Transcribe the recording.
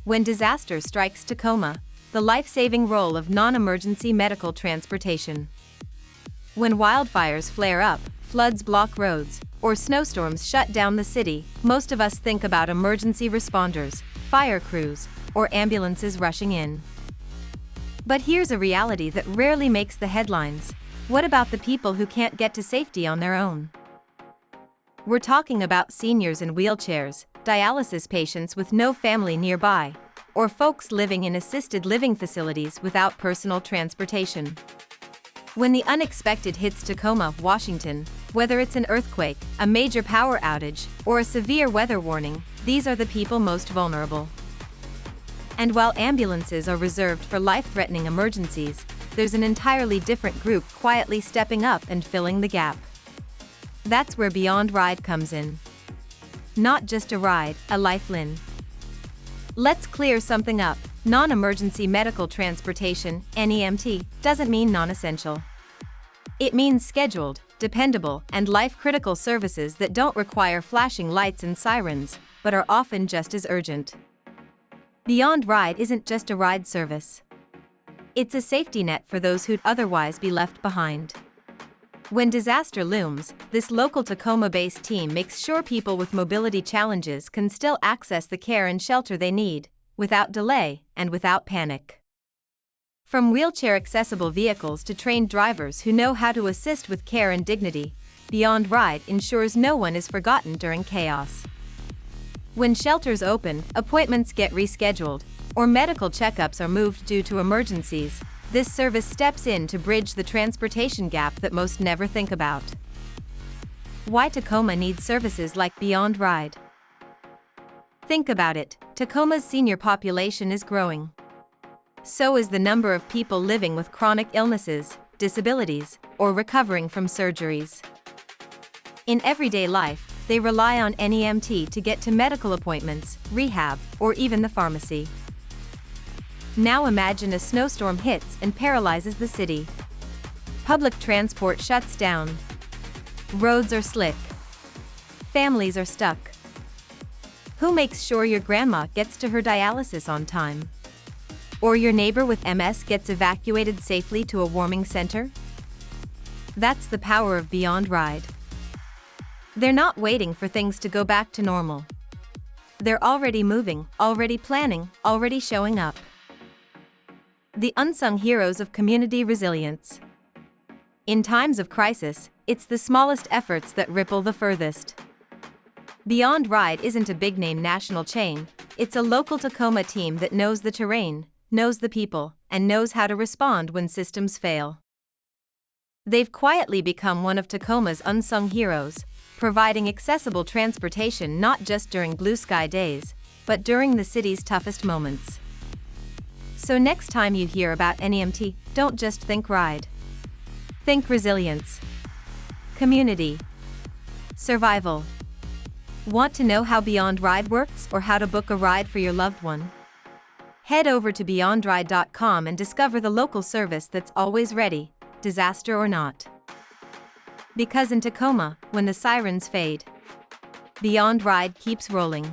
When disaster strikes Tacoma, the life-saving role of non-emergency medical transportation. When wildfires flare up, floods block roads, or snowstorms shut down the city, most of us think about emergency responders, fire crews, or ambulances rushing in. But here's a reality that rarely makes the headlines. What about the people who can't get to safety on their own? We're talking about seniors in wheelchairs, dialysis patients with no family nearby, or folks living in assisted living facilities without personal transportation. When the unexpected hits Tacoma, Washington, whether it's an earthquake, a major power outage, or a severe weather warning, these are the people most vulnerable. And while ambulances are reserved for life-threatening emergencies, there's an entirely different group quietly stepping up and filling the gap. That's where Beyond Ride comes in. Not just a ride, a lifeline. Let's clear something up. Non-emergency medical transportation, NEMT, doesn't mean non-essential. It means scheduled, dependable, and life-critical services that don't require flashing lights and sirens, but are often just as urgent. Beyond Ride isn't just a ride service. It's a safety net for those who'd otherwise be left behind. When disaster looms, this local Tacoma-based team makes sure people with mobility challenges can still access the care and shelter they need, without delay and without panic. From wheelchair-accessible vehicles to trained drivers who know how to assist with care and dignity, Beyond Ride ensures no one is forgotten during chaos. When shelters open, appointments get rescheduled, or medical checkups are moved due to emergencies, this service steps in to bridge the transportation gap that most never think about. Why Tacoma needs services like Beyond Ride? Think about it, Tacoma's senior population is growing. So is the number of people living with chronic illnesses, disabilities, or recovering from surgeries. In everyday life, they rely on NEMT to get to medical appointments, rehab, or even the pharmacy. Now imagine a snowstorm hits and paralyzes the city. Public transport shuts down. Roads are slick. Families are stuck. Who makes sure your grandma gets to her dialysis on time? Or your neighbor with MS gets evacuated safely to a warming center? That's the power of Beyond Ride. They're not waiting for things to go back to normal. They're already moving, already planning, already showing up. The unsung heroes of community resilience. In times of crisis, it's the smallest efforts that ripple the furthest. Beyond Ride isn't a big-name national chain, it's a local Tacoma team that knows the terrain, knows the people, and knows how to respond when systems fail. They've quietly become one of Tacoma's unsung heroes, providing accessible transportation not just during blue sky days, but during the city's toughest moments. So next time you hear about NEMT, don't just think ride. Think resilience. Community. Survival. Want to know how Beyond Ride works or how to book a ride for your loved one? Head over to beyondride.com and discover the local service that's always ready, disaster or not. Because in Tacoma, when the sirens fade, Beyond Ride keeps rolling.